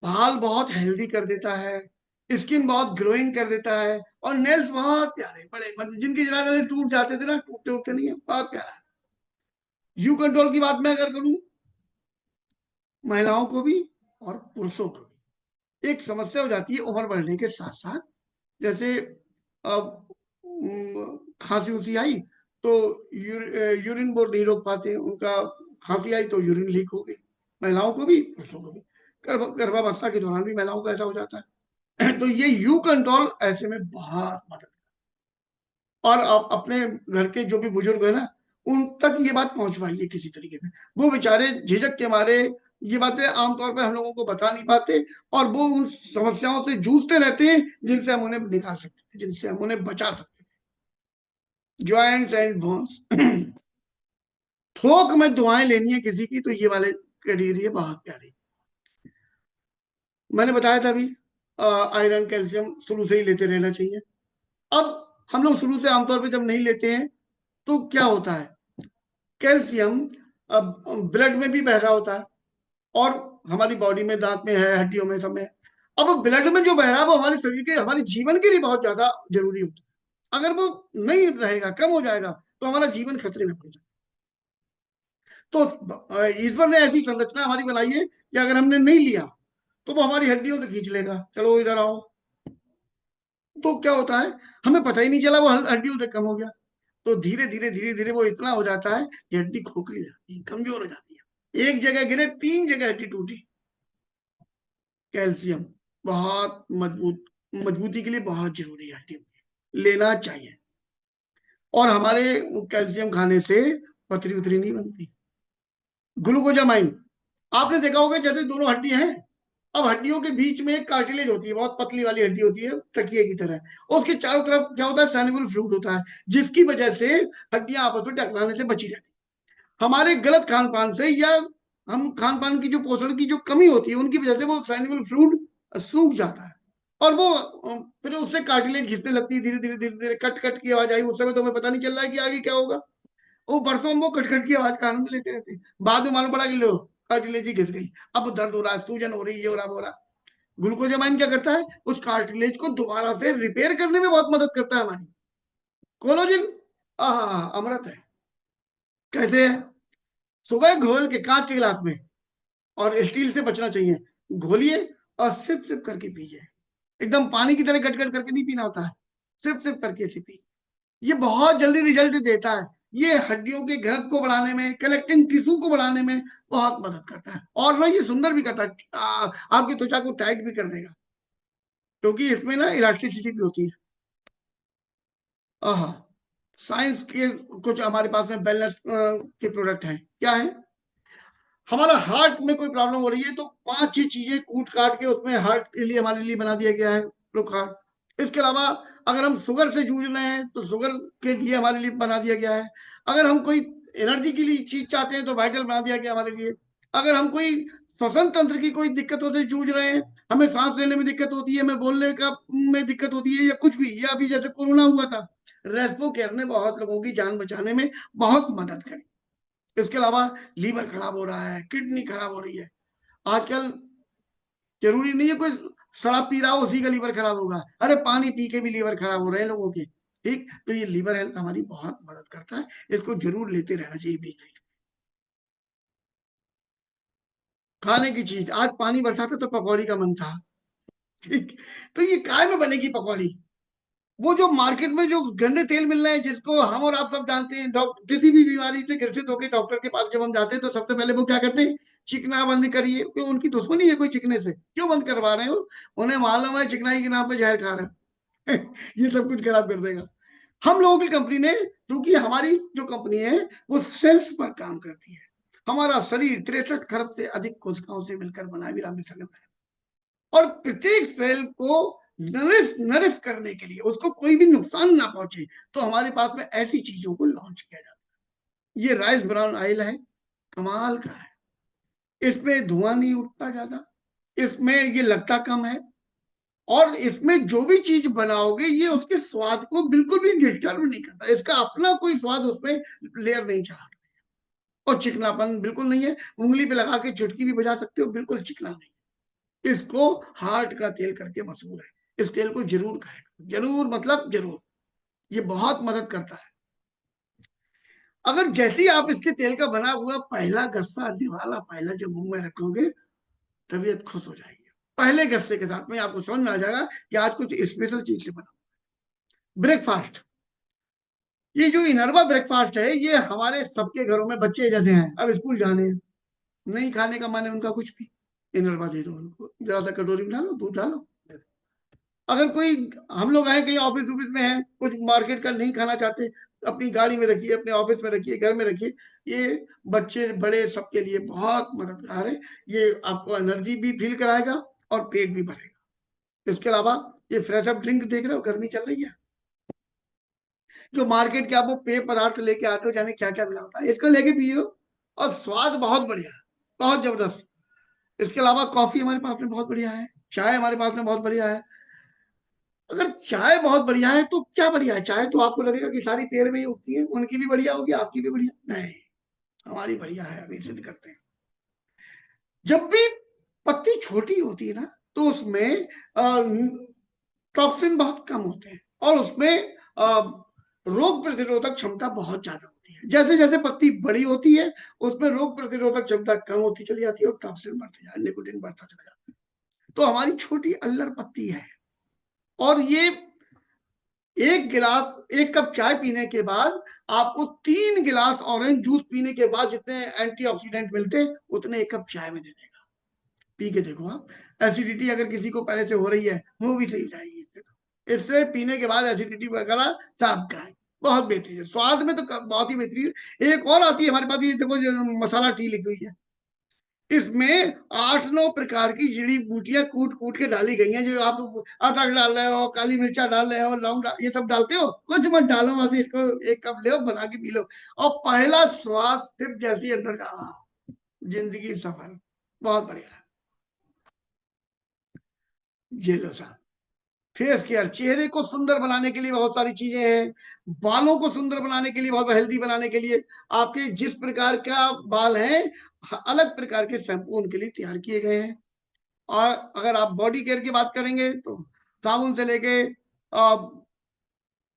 बाल बहुत हेल्दी कर देता है, स्किन बहुत ग्लोइंग कर देता है, और नेल्स बहुत प्यारे बड़े, मतलब जिनकी जरा जरा टूट जाते थे ना, टूटते उठते नहीं है, बहुत प्यारा है। यू कंट्रोल की बात मैं अगर करूं, महिलाओं को भी और पुरुषों को भी एक समस्या हो जाती है उम्र बढ़ने के साथ साथ। जैसे अब खांसी उसी आई तो यूरिन बोर्ड नहीं रोक पाते, उनका खांसी आई तो यूरिन लीक हो गई, महिलाओं को भी पुरुषों को भी। गर्भावस्था के दौरान भी महिलाओं को ऐसा हो जाता है। तो ये यू कंट्रोल ऐसे में बहुत मदद। और आप अपने घर के जो भी बुजुर्ग है ना, उन तक ये बात पहुंचवाइए किसी तरीके से, वो बेचारे झिझक के मारे ये बातें आमतौर पर हम लोगों को बता नहीं पाते, और वो उन समस्याओं से जूझते रहते हैं जिनसे हम उन्हें निकाल सकते हैं, जिनसे हम उन्हें बचा सकते हैं। ज्वाइंट्स एंड बोन्स, थोक में दुआएं लेनी है किसी की, तो ये वाले कैटेगरी है बहुत प्यारी। मैंने बताया था अभी, आयरन कैल्शियम शुरू से ही लेते रहना चाहिए। अब हम लोग शुरू से आमतौर पर जब नहीं लेते हैं तो क्या होता है, कैल्शियम अब ब्लड में भी बह रहा होता है, और हमारी बॉडी में, दांत में है, हड्डियों में, सब में। अब ब्लड में जो बह रहा है वो हमारे शरीर के, हमारे जीवन के लिए बहुत ज्यादा जरूरी होता है। अगर वो नहीं रहेगा, कम हो जाएगा, तो हमारा जीवन खतरे में पड़ जाएगा। तो ईश्वर ने ऐसी संरचना हमारी बनाई है कि अगर हमने नहीं लिया तो वो हमारी हड्डियों से खींच लेगा, चलो इधर आओ। तो क्या होता है, हमें पता ही नहीं चला वो हड्डियों से कम हो गया। तो धीरे धीरे धीरे धीरे वो इतना हो जाता है कि हड्डी खोखली हो जाती है, कमजोर हो जाती है, एक जगह गिरे 3 जगह हड्डी टूटी। कैल्शियम बहुत मजबूती के लिए बहुत जरूरी है, हड्डी लेना चाहिए। और हमारे कैल्शियम खाने से पथरी उथरी नहीं बनती। ग्लूकोजामाइन, आपने देखा होगा जैसे दोनों हड्डी हैं, अब हड्डियों के बीच में एक कार्टिलेज होती है, बहुत पतली वाली हड्डी होती है तकिए की तरह, उसके चारों तरफ क्या होता है, सैनिबल फ्लूइड होता है, जिसकी वजह से हड्डियां आपस में टकराने से बची रहती है। हमारे गलत खान पान से या हम खान पान की जो पोषण की जो कमी होती है उनकी वजह से वो सैनिबल फ्लूइड सूख जाता है, और वो फिर उससे कार्टिलेज घिसने लगती है, धीरे धीरे धीरे धीरे कट कट की आवाज आई, उस समय तो हमें पता नहीं चल रहा है कि आगे क्या होगा। वो बरसों हम वो कटकट की आवाज का आनंद लेते रहते हैं, बाद में मालूम पड़ा कि लो कार्टिलेज ही घिस गई, अब दर्द हो रहा है, सूजन हो रही है, ये हो रहा, वो हो रहा। ग्लूकोजामाइन क्या करता है, उस कार्टिलेज को दोबारा से रिपेयर करने में बहुत मदद करता है हमारी। कोलोजिन अमृत है। कहते हैं सुबह घोल के कांच के गिलास में, और स्टील से बचना चाहिए, घोलिए और सिप सिप करके पीजिए, एकदम पानी की तरह गट गट करके नहीं पीना होता है, सिप सिप करके से पी, ये बहुत जल्दी रिजल्ट देता है। ये हड्डियों के घनत्व को बढ़ाने में, कनेक्टिंग टिश्यू को बढ़ाने में बहुत मदद करता है, और ना ये सुंदर भी करता है, आपकी त्वचा को टाइट भी कर देगा, क्योंकि इसमें ना इलास्टिसिटी भी होती है। आहा, साइंस के कुछ हमारे पास में वेलनेस के प्रोडक्ट हैं, क्या है, हमारा हार्ट में कोई प्रॉब्लम हो रही है तो 5-6 चीजें कूट काट के उसमें हार्ट के लिए हमारे लिए बना दिया गया है प्रोकार्ड। इसके अलावा अगर हम शुगर से जूझ रहे हैं तो शुगर के लिए हमारे लिए बना दिया गया है। अगर हम कोई एनर्जी के लिए चीज चाहते हैं तो वाइटल बना दिया गया हमारे लिए। अगर हम कोई श्वसन तंत्र की कोई दिक्कतों से जूझ रहे हैं, हमें सांस लेने में दिक्कत होती है, हमें बोलने का में दिक्कत होती है, या कुछ भी, या अभी जैसे कोरोना हुआ था, रेस्पो केयर ने बहुत लोगों की जान बचाने में बहुत मदद करी। इसके अलावा लीवर खराब हो रहा है, किडनी खराब हो रही है आजकल, जरूरी नहीं है कोई शराब पी रहा हो उसी का लीवर खराब होगा, अरे पानी पी के भी लीवर खराब हो रहे हैं लोगों के। ठीक, तो ये लीवर हेल्थ हमारी बहुत मदद करता है, इसको जरूर लेते रहना चाहिए बीच बीच। खाने की चीज, आज पानी बरसाता तो पकौड़ी का मन था। ठीक, तो ये काय में बनेगी पकौड़ी, वो जो मार्केट में जो गंदे तेल मिल रहे हैं, जिसको हम और आप सब जानते हैं, डॉक्टर किसी भी बीमारी से ग्रसित होकर डॉक्टर के पास जब हम जाते हैं तो सबसे पहले वो क्या करते हैं, चिकना बंद करिए, क्यों, उनकी दुश्मनी है कोई चिकने से, क्यों बंद करवा रहे हो, उन्हें मालूम है चिकनाई के नाम पे जहर खा रहे हैं। ये सब कुछ खराब कर देगा। हम लोगों की कंपनी ने, क्योंकि हमारी जो कंपनी है वो सेल्स पर काम करती है, हमारा शरीर 63 खरब से अधिक कोशिकाओं से मिलकर बना है, विराम और प्रत्येक सेल को नरिश नरिश करने के लिए, उसको कोई भी नुकसान ना पहुंचे, तो हमारे पास में ऐसी चीजों को लॉन्च किया जाता है। ये राइस ब्राउन ऑयल है, कमाल का है, इसमें धुआं नहीं उठता ज्यादा, इसमें ये लगता कम है, और इसमें जो भी चीज बनाओगे ये उसके स्वाद को बिल्कुल भी डिस्टर्ब नहीं करता, इसका अपना कोई स्वाद उसमें लेयर नहीं चढ़ाता, और चिकनापन बिल्कुल नहीं है, उंगली पे लगा के चुटकी भी बजा सकते हो, बिल्कुल चिकना नहीं। इसको हार्ट का तेल करके मशहूर है, इस तेल को जरूर खाएं, जरूर मतलब जरूर, ये बहुत मदद करता है। अगर जैसे ही आप इसके तेल का बना हुआ पहला गस्सा, निवाला पहला जब मुंह में रखोगे, तबीयत खुश हो जाएगी, पहले गस्से के साथ में आपको समझ में आ जाएगा कि आज कुछ स्पेशल चीज से बना। ब्रेकफास्ट, ये जो इनरवा ब्रेकफास्ट है, ये हमारे सबके घरों में बच्चे जैसे हैं, अब स्कूल जाने हैं, नहीं खाने का मन है उनका कुछ भी, इनरवा दे दो उनको, जरा सा कटोरी में डालो, दूध डालो। अगर कोई, हम लोग हैं कहीं ऑफिस ऑफिस में हैं, कुछ मार्केट का नहीं खाना चाहते, अपनी गाड़ी में रखिए, अपने ऑफिस में रखिए, घर में रखिए, ये बच्चे बड़े सबके लिए बहुत मददगार है। ये आपको एनर्जी भी फील कराएगा और पेट भी भरेगा। इसके अलावा ये फ्रेश अप ड्रिंक देख रहे हो, गर्मी चल रही है, जो मार्केट के आप वो पेय पदार्थ लेके आते हो, जाने क्या क्या मिला होता है, इसको लेके पियो, और स्वाद बहुत बढ़िया, बहुत जबरदस्त। इसके अलावा कॉफी हमारे पास में बहुत बढ़िया है, चाय हमारे पास में बहुत बढ़िया है। अगर चाय बहुत बढ़िया है तो क्या बढ़िया है, चाय तो आपको लगेगा कि सारी पेड़ में ही उगती है, उनकी भी बढ़िया होगी, आपकी भी बढ़िया, नहीं, हमारी बढ़िया है, अभी सिद्ध करते हैं। जब भी पत्ती छोटी होती है ना, तो उसमें टॉक्सिन बहुत कम होते हैं, और उसमें रोग प्रतिरोधक क्षमता बहुत ज्यादा होती है। जैसे जैसे पत्ती बड़ी होती है, उसमें रोग प्रतिरोधक क्षमता कम होती चली जाती है, और टॉक्सिन बढ़ते जाए, निकोटीन बढ़ता चला जाता है। तो हमारी छोटी अल्लर पत्ती है, और ये एक गिलास, एक कप चाय पीने के बाद आपको 3 गिलास ऑरेंज जूस पीने के बाद जितने एंटीऑक्सीडेंट मिलते हैं, उतने एक कप चाय में दे देगा। पी के देखो आप, एसिडिटी अगर किसी को पहले से हो रही है वो भी सही जाएगी इससे पीने के बाद, एसिडिटी वगैरह साफ का है, बहुत बेहतरीन है, स्वाद में तो बहुत ही बेहतरीन है। एक और आती है हमारे पास, ये देखो जो मसाला टी लिखी हुई है, इसमें 8-9 प्रकार की जड़ी बूटियां कूट कूट के डाली गई हैं। जो आप अदरक डाल रहे हो, काली मिर्चा डाल रहे हो, लौंग ये सब डालते हो, कुछ मत डालो, वहां से इसको 1 कप ले बना के पी लो, और पहला स्वाद सिर्फ जैसी अंदर जा रहा, जिंदगी सफल। बहुत बढ़िया। ये लो साहब, फेस केयर, चेहरे को सुंदर बनाने के लिए बहुत सारी चीजें हैं। बालों को सुंदर बनाने के लिए, बहुत हेल्दी बनाने के लिए, आपके जिस प्रकार का बाल है, अलग प्रकार के शैम्पू उनके लिए तैयार किए गए हैं। और अगर आप बॉडी केयर की बात करेंगे तो साबुन से लेके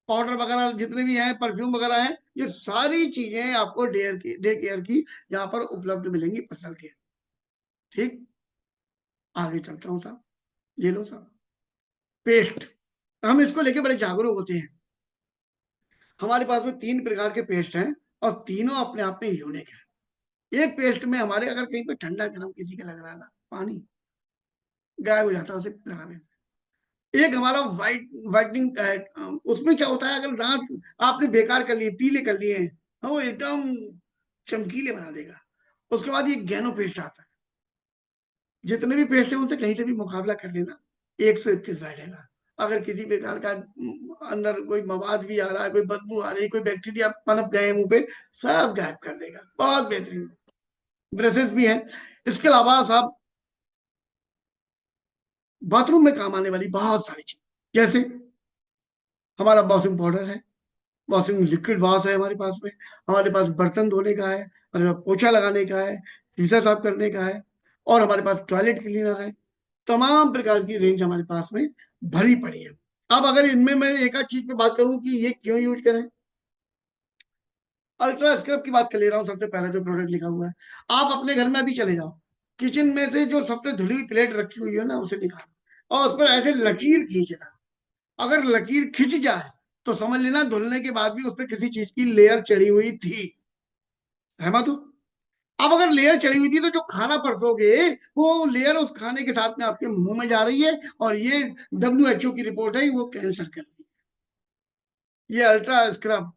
पाउडर वगैरह जितने भी हैं, परफ्यूम वगैरह हैं, ये सारी चीजें आपको डे केयर की यहाँ पर उपलब्ध मिलेंगी, पर्सनल केयर। ठीक, आगे चलता हूँ साहब। ये लो साहब, पेस्ट। हम इसको लेके बड़े जागरूक होते हैं। हमारे पास में 3 प्रकार के पेस्ट हैं, और तीनों अपने आप में यूनिक है। एक पेस्ट में हमारे अगर कहीं पे ठंडा गर्म किसी का लग रहा है ना, पानी गायब हो जाता है उसे लगाने। एक हमारा वाइटनिंग, उसमें क्या होता है, अगर दांत आपने बेकार कर लिए, पीले कर लिए हैं, वो एकदम चमकीले बना देगा। उसके बाद ये गैनो पेस्ट आता है। जितने भी पेस्ट है उनसे कहीं से भी मुकाबला कर लेना, 121 बैठेगा। अगर किसी प्रकार का अंदर कोई मवाद भी आ रहा है, कोई बदबू आ रही है, कोई बैक्टीरिया पनप गए मुंह पे, सब गायब कर देगा। बहुत बेहतरीन ब्रशेस भी है। इसके अलावा साहब, बाथरूम में काम आने वाली बहुत सारी चीज, जैसे हमारा वॉशिंग पाउडर है, वॉशिंग लिक्विड वॉश है हमारे पास में, हमारे पास बर्तन धोने का है, हमारे पास पोछा लगाने का है, शीशा साफ करने का है, और हमारे पास टॉयलेट क्लीनर है। तमाम प्रकार की रेंज हमारे पास में भरी पड़ी है। अब अगर इनमें मैं एक आध चीज पे बात करूं कि ये क्यों यूज करें, अल्ट्रा स्क्रब की बात कर ले रहा हूँ। सबसे पहला जो प्रोडक्ट लिखा हुआ है, आप अपने घर में अभी चले जाओ, किचन में से जो सबसे धुली हुई प्लेट रखी हुई है ना, उसे निकालो और उस पर ऐसे लकीर खींचना। अगर लकीर खिंच जाए तो समझ लेना धुलने के बाद भी उस पर किसी चीज की लेयर चढ़ी हुई थी। सहमत हो? अब अगर लेयर चढ़ी हुई थी तो जो खाना परसोगे, वो लेयर उस खाने के साथ में आपके मुंह में जा रही है, और ये WHO की रिपोर्ट है, वो कैंसर कर रही है। ये अल्ट्रा स्क्रब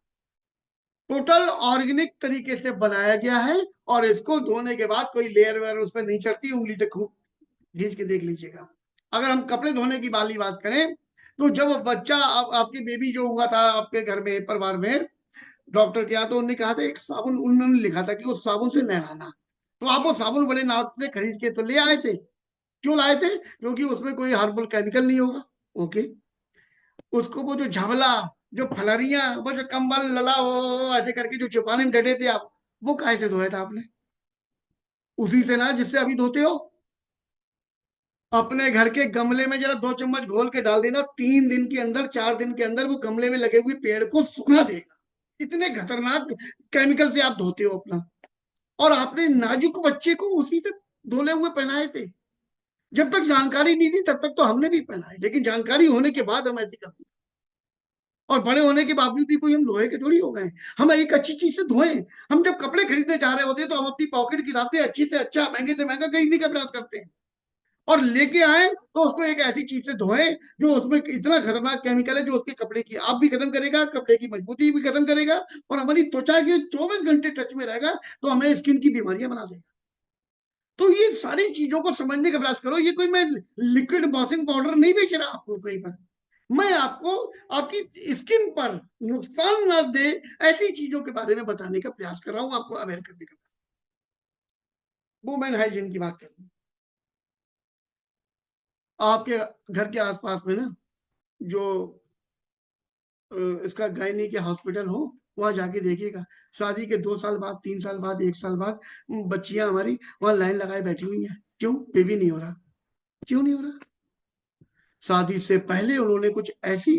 टोटल ऑर्गेनिक तरीके से बनाया गया है, और इसको धोने के बाद कोई लेयर वेयर उस पर नहीं चढ़ती। उंगली से खूब घींच के देख लीजिएगा। अगर हम कपड़े धोने की वाली बात करें, तो जब बच्चा आपकी बेबी जो हुआ था आपके घर में, परिवार में, डॉक्टर के यहाँ, तो उन्होंने कहा था एक साबुन, उन्होंने लिखा था कि उस साबुन से नहलाना। तो आप वो साबुन बड़े नाप से खरीद के तो ले आए थे। क्यों लाए थे? क्योंकि उसमें कोई हार्मफुल केमिकल नहीं होगा। ओके। उसको वो जो झवला, जो फलरियां, वो जो कंबल लला वो ऐसे करके जो छुपाने में डटे थे आप, वो काहे से धोया था आपने? उसी से ना जिससे अभी धोते हो। अपने घर के गमले में जरा 2 चम्मच घोल के डाल देना, 3 दिन के अंदर, 4 दिन के अंदर वो गमले में लगे हुए पेड़ को सुखा देगा। इतने खतरनाक केमिकल से आप धोते हो अपना। और आपने नाजुक बच्चे को उसी से धुले हुए पहनाए थे। जब तक जानकारी नहीं थी तब तक तो हमने भी पहनाए, लेकिन जानकारी होने के बाद हम ऐसे करते। और बड़े होने के बावजूद भी कोई हम लोहे के थोड़ी हो गए। हम एक अच्छी चीज से धोएं। हम जब कपड़े खरीदने जा रहे होते हैं तो हम अपनी पॉकेट गिराते अच्छी से अच्छा, महंगे से महंगा खरीदने का प्रयास करते हैं, और लेके आए तो उसको एक ऐसी चीज से धोएं जो उसमें इतना खतरनाक केमिकल है, जो उसके कपड़े की आप भी खत्म करेगा, कपड़े की मजबूती भी खत्म करेगा, और हमारी त्वचा के 24 घंटे टच में रहेगा, तो हमें स्किन की बीमारियां बना देगा। तो ये सारी चीजों को समझने का प्रयास करो। ये कोई मैं लिक्विड वॉशिंग पाउडर नहीं बेच रहा आपको कहीं पर। मैं आपको आपकी स्किन पर नुकसान ना दे ऐसी चीजों के बारे में बताने का प्रयास कर रहा हूं, आपको अवेयर करने का। वुमेन हाइजीन की बात कर रहा हूं। आपके घर के आसपास में ना, जो इसका गायनी के हॉस्पिटल हो, वहां जाके देखिएगा। शादी के 2 साल बाद, 3 साल बाद, 1 साल बाद, बच्चियां हमारी वहां लाइन लगाए बैठी हुई हैं। क्यों? बेबी नहीं हो रहा। क्यों नहीं हो रहा? शादी से पहले उन्होंने कुछ ऐसी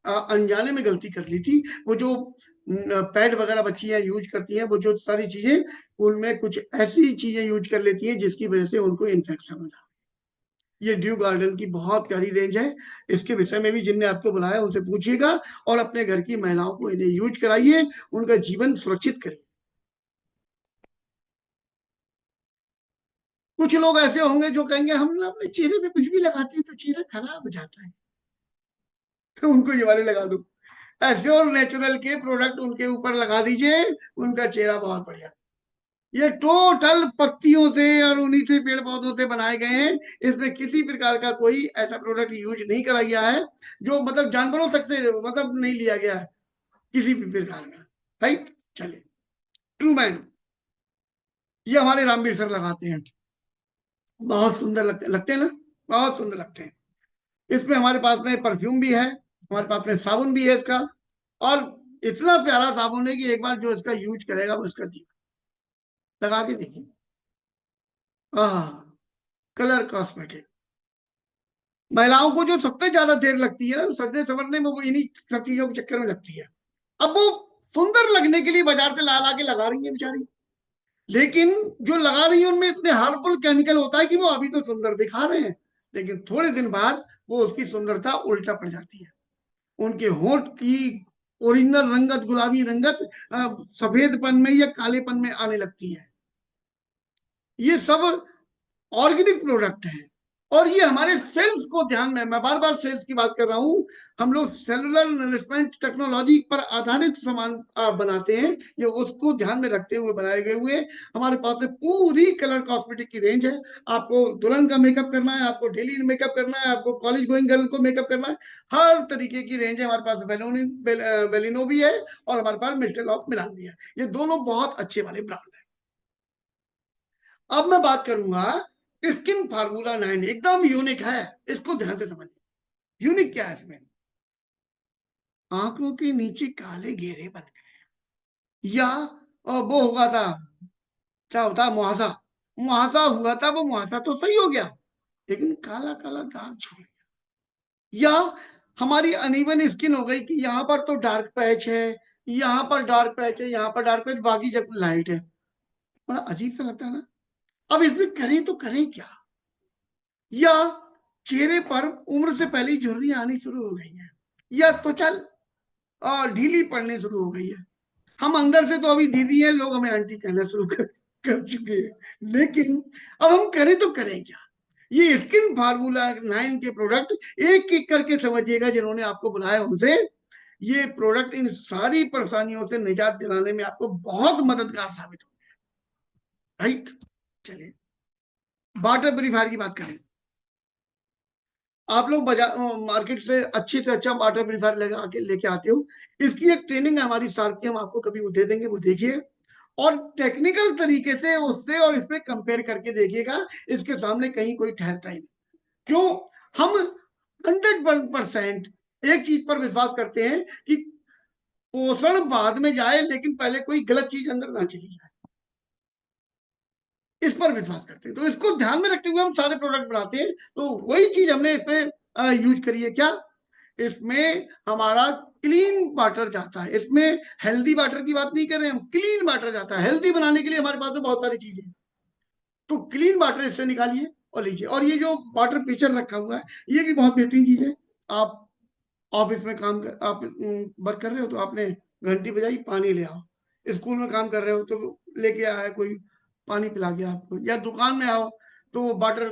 अनजाने में गलती कर ली थी। वो जो पैड वगैरह बच्चियां यूज करती हैं, वो जो सारी चीजें, उनमें कुछ ऐसी चीजें यूज कर लेती हैं जिसकी वजह से उनको इन्फेक्शन हो जाता है। ये ड्यू गार्डन की बहुत प्यारी रेंज है। इसके विषय में भी जिनने आपको बुलाया उनसे पूछिएगा, और अपने घर की महिलाओं को इन्हें यूज कराइए, उनका जीवन सुरक्षित करिए। कुछ लोग ऐसे होंगे जो कहेंगे हम ना अपने चेहरे पे कुछ भी लगाते हैं तो चेहरा खराब हो जाता है, तो उनको ये वाले लगा दो। ऐसे और नेचुरल के प्रोडक्ट उनके ऊपर लगा दीजिए, उनका चेहरा बहुत बढ़िया। ये टोटल पत्तियों से और उन्हीं से पेड़ पौधों से बनाए गए हैं। इसमें किसी प्रकार का कोई ऐसा प्रोडक्ट यूज नहीं करा गया है जो मतलब जानवरों तक से मतलब नहीं लिया गया है किसी भी प्रकार का। राइट, चलिए। ट्रूमैन, ये हमारे रामवीर सर लगाते हैं, बहुत सुंदर लगते हैं ना, बहुत सुंदर लगते हैं। इसमें हमारे पास में परफ्यूम भी है, हमारे पास में साबुन भी है इसका, और इतना प्यारा साबुन है कि एक बार जो इसका यूज करेगा वो इसका जी लगा के देखिए। आह, कलर कॉस्मेटिक। महिलाओं को जो सबसे ज्यादा देर लगती है ना सजने संवरने में, वो इन्हीं सब चीजों के चक्कर में लगती है। अब वो सुंदर लगने के लिए बाजार से ला ला के लगा रही है बेचारी, लेकिन जो लगा रही है उनमें इतने हार्मफुल केमिकल होता है कि वो अभी तो सुंदर दिखा रहे हैं, लेकिन थोड़े दिन बाद वो उसकी सुंदरता उल्टा पड़ जाती है। उनके होंठ की ओरिजिनल रंगत, गुलाबी रंगत सफेदपन में या कालेपन में आने लगती है। ये सब ऑर्गेनिक प्रोडक्ट है, और ये हमारे सेल्स को ध्यान में, मैं बार बार सेल्स की बात कर रहा हूं, हम लोग सेलुलर नरिशमेंट टेक्नोलॉजी पर आधारित सामान बनाते हैं, ये उसको ध्यान में रखते हुए बनाए गए हुए। हमारे पास में पूरी कलर कॉस्मेटिक की रेंज है। आपको दुल्हन का मेकअप करना है, आपको डेली मेकअप करना है, आपको कॉलेज गोइंग गर्ल को मेकअप करना है, हर तरीके की रेंज है हमारे पास। बेलिनो भी है और हमारे पास मिस्टर ऑफ मिलान भी है। ये दोनों बहुत अच्छे वाले ब्रांड। अब मैं बात करूंगा स्किन फार्मूला 9, एकदम यूनिक है, इसको ध्यान से समझिए। यूनिक क्या है इसमें? आंखों के नीचे काले घेरे बन गए, या वो हुआ था, क्या होता है, मुहासा, मुहासा हुआ था, वो मुहासा तो सही हो गया, लेकिन काला काला दाग छोड़ गया। या हमारी अनइवन स्किन हो गई कि यहाँ पर तो डार्क पैच है, यहाँ पर डार्क पैच है, यहाँ पर डार्क पैच, बाकी जब लाइट है। बड़ा अजीब सा लगता है ना। अब इसमें करें तो करें क्या? या चेहरे पर उम्र से पहले झुर्रियां आनी शुरू हो गई हैं, या त्वचा ढीली पड़ने शुरू हो गई है। हम अंदर से तो अभी दीदी हैं, लोग हमें आंटी कहना शुरू कर चुके हैं, लेकिन अब हम करें तो करें क्या? ये स्किन फार्मूला 9 के प्रोडक्ट एक एक करके समझिएगा, जिन्होंने आपको बुलाया उनसे। ये प्रोडक्ट इन सारी परेशानियों से निजात दिलाने में आपको बहुत मददगार साबित हो। राइट, चलिए वाटर प्यूरिफायर की बात करें। आप लोग बाजार मार्केट से अच्छा वाटर प्यूरिफायर लगा के लेके आते हो, इसकी एक ट्रेनिंग है हमारी सार की, हम आपको कभी वो दे देंगे, वो देखिए और टेक्निकल तरीके से उससे और इसमें कंपेयर करके देखिएगा। इसके सामने कहीं कोई ठहरता ही नहीं। क्यों? हम 100% एक चीज पर विश्वास करते हैं कि पोषण बाद में जाए, लेकिन पहले कोई गलत चीज अंदर ना चली जाए, इस पर विश्वास करते हैं। तो इसको ध्यान में रखते हुए हम सारे प्रोडक्ट बनाते हैं। तो वही चीज हमने इसमें यूज करी है। क्या? इसमें हमारा क्लीन वाटर जाता है, इसमें हेल्दी वाटर की बात नहीं कर रहे हम, क्लीन वाटर जाता है। हेल्दी बनाने के लिए हमारे पास में बहुत सारी चीजें, तो क्लीन वाटर इससे निकालिए और लीजिए। और ये जो वाटर पिक्चर रखा हुआ है, ये भी बहुत बेहतरीन चीज है। आप ऑफिस में काम कर, आप वर्क कर रहे हो तो आपने घंटी बजाई, पानी ले आओ। स्कूल में काम कर रहे हो तो लेके आया कोई, पानी पिला गया आपको। या दुकान में आओ तो वाटर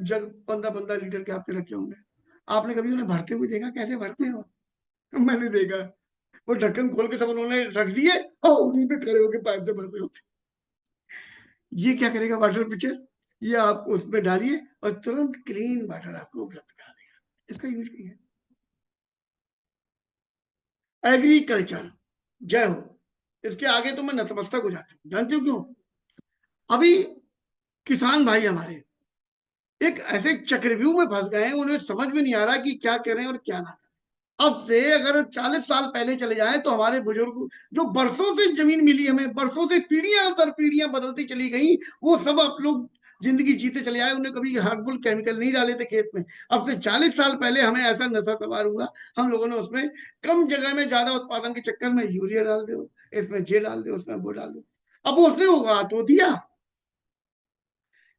जग 15-15 लीटर के आपके रखे होंगे। आपने कभी उन्हें भरते हुए देखा? कैसे भरते हो? मैंने देखा, वो ढक्कन खोल के सब उन्होंने रख दिए और उन्हीं पे खड़े होके पाइप से भर रहे होते। ये क्या करेगा वाटर पिक्चर? ये आप उसमें डालिए और तुरंत क्लीन वाटर आपको उपलब्ध करा देगा। इसका यूज कीजिए। एग्रीकल्चर, जय हो। इसके आगे तो मैं नतमस्तक हो जाती हूँ, जानती हूँ क्यों? अभी किसान भाई हमारे एक ऐसे चक्रव्यूह में फंस गए हैं, उन्हें समझ में नहीं आ रहा कि क्या करें और क्या ना करें। अब से अगर 40 साल पहले चले जाएं तो हमारे बुजुर्ग जो बरसों से जमीन मिली हमें, बरसों से पीढ़ियां दर पीढ़ियां बदलती चली गई, वो सब आप लोग जिंदगी जीते चले आए, उन्हें कभी हार्मफुल केमिकल नहीं डाले थे खेत में। अब से 40 साल पहले हमें ऐसा नशा सवार हुआ, हम लोगों ने उसमें कम जगह में ज्यादा उत्पादन के चक्कर में यूरिया डाल दो, इसमें ये डाल दो, उसमें वो डाल दो। अब उसने उगा तो दिया,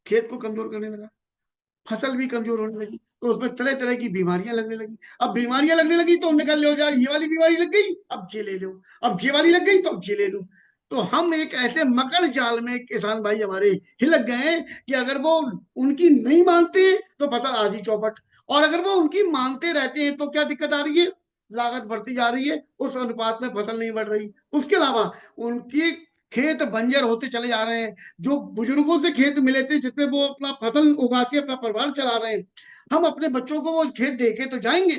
खेत को कमजोर करने लगा, फसल भी कमजोर होने लगी, तो उसमें तरह तरह की बीमारियां लगने लगी। अब बीमारियां लगने लगी तो हमने कहा लो यार, ये वाली बीमारी लग गई, अब ये ले लो। अब ये वाली लग गई तो अब ये ले लो। तो हम एक ऐसे मकड़ जाल में किसान भाई हमारे हिलक गए हैं कि अगर वो उनकी नहीं मानते तो फसल आधी चौपट, और अगर वो उनकी मानते रहते हैं तो क्या दिक्कत आ रही है? लागत बढ़ती जा रही है, उस अनुपात में फसल नहीं बढ़ रही। उसके अलावा उनकी खेत बंजर होते चले जा रहे हैं। जो बुजुर्गों से खेत मिले थे जिसमें वो अपना फसल उगा के अपना परिवार चला रहे हैं, हम अपने बच्चों को वो खेत दे के तो जाएंगे,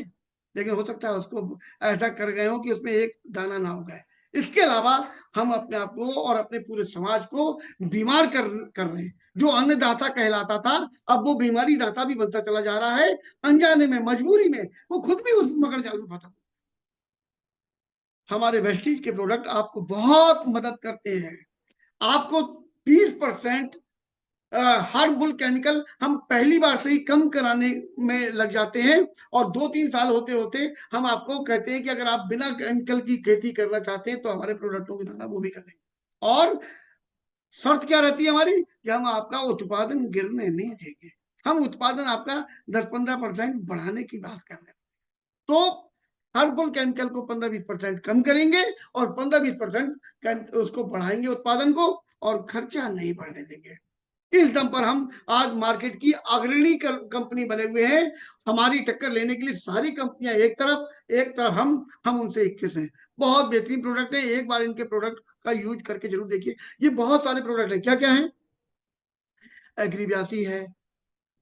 लेकिन हो सकता है उसको ऐसा कर गए हो कि उसमें एक दाना ना उगाए। इसके अलावा हम अपने आप को और अपने पूरे समाज को बीमार कर रहे हैं। जो अन्नदाता कहलाता था, अब वो बीमारी दाता भी बनता चला जा रहा है। अनजाने में, मजबूरी में वो खुद भी उस मगर जाल में फंसा। हमारे वेस्टीज के प्रोडक्ट आपको बहुत मदद करते हैं। आपको 20% हार्मफुल केमिकल हम पहली बार से ही कम कराने में लग जाते हैं, और 2-3 साल होते होते हम आपको कहते हैं कि अगर आप बिना केमिकल की खेती करना चाहते हैं तो हमारे प्रोडक्टों के द्वारा वो भी कर देंगे। और शर्त क्या रहती है हमारी, कि हम आपका उत्पादन गिरने नहीं देंगे। हम उत्पादन आपका 10-15% बढ़ाने की बात कर रहे हैं। तो हार्मफुल केमिकल को 15-20% कम करेंगे, और 15-20% उसको बढ़ाएंगे उत्पादन को, और खर्चा नहीं बढ़ने देंगे। इस दम पर हम आज मार्केट की अग्रणी कंपनी बने हुए हैं। हमारी टक्कर लेने के लिए सारी कंपनियां एक तरफ हम उनसे 21 हैं। बहुत बेहतरीन प्रोडक्ट है, एक बार इनके प्रोडक्ट का यूज करके जरूर देखिए। ये बहुत सारे प्रोडक्ट है, क्या क्या है? एग्रीव्यासी है,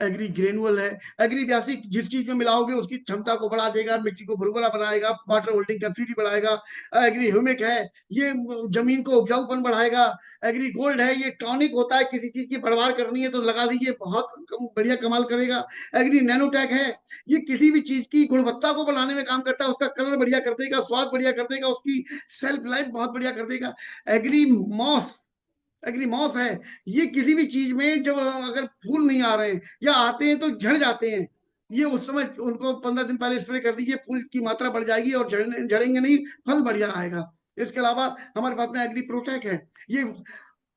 एग्री ग्रेनुअल है। एग्री ब्यासी जिस चीज में मिलाओगे उसकी क्षमता को बढ़ा देगा, मिट्टी को भुरभुरा बनाएगा, वाटर होल्डिंग कैपेसिटी बढ़ाएगा। एग्री ह्यूमिक है, ये जमीन को उपजाऊपन बढ़ाएगा। एग्री गोल्ड है, ये टॉनिक होता है, किसी चीज की बढ़वार करनी है तो लगा दीजिए, बहुत बढ़िया कमाल करेगा। एग्री नैनोटेक है, ये किसी भी चीज की गुणवत्ता को बढ़ाने में काम करता है, उसका कलर बढ़िया कर देगा, स्वाद बढ़िया कर देगा, उसकी सेल्फ लाइफ बहुत बढ़िया कर देगा। एग्री मॉस, एग्रीमॉस है, ये किसी भी चीज में जब अगर फूल नहीं आ रहे हैं या आते हैं तो झड़ जाते हैं, ये उस समय उनको 15 दिन पहले स्प्रे कर दीजिए, फूल की मात्रा बढ़ जाएगी और झड़ेंगे नहीं, फल बढ़िया आएगा। इसके अलावा हमारे पास में एग्री प्रोटेक है, ये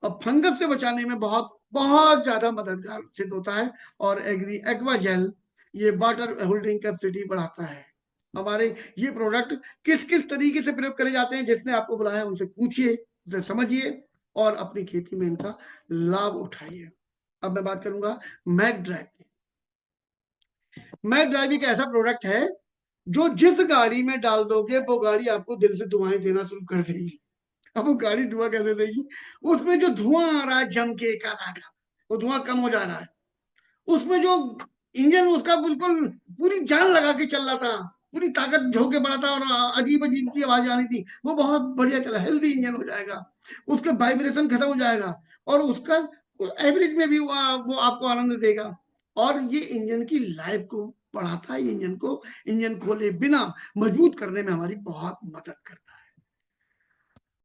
फंगस से बचाने में बहुत बहुत ज्यादा मददगार सिद्ध होता है। और एग्री एक्वा जेल, ये वाटर होल्डिंग कैपेसिटी बढ़ाता है। हमारे ये प्रोडक्ट किस किस तरीके से प्रयोग करे जाते हैं, जिसने आपको बुलाया उनसे पूछिए, समझिए, और अपनी खेती में इनका लाभ उठाइए। अब मैं बात करूंगा मैक ड्राइव की। मैक ड्राइव एक ऐसा प्रोडक्ट है जो जिस गाड़ी में डाल दोगे वो गाड़ी आपको दिल से दुआएं देना शुरू कर देगी। अब वो गाड़ी धुआं कैसे देगी? उसमें जो धुआं आ रहा है जम के काला का, वो धुआं कम हो जा रहा है। उसमें जो इंजन उसका बिल्कुल पूरी जान लगा के चल रहा था, पूरी ताकत झोंके बड़ा था, और अजीब अजीब सी आवाज आ रही थी, वो बहुत बढ़िया चला, हेल्दी इंजन हो जाएगा, उसके वाइब्रेशन खत्म हो जाएगा, और उसका एवरेज में भी वो आपको आनंद देगा। और ये इंजन की लाइफ को बढ़ाता है, इंजन को, इंजन खोले बिना मजबूत करने में हमारी बहुत मदद करता है।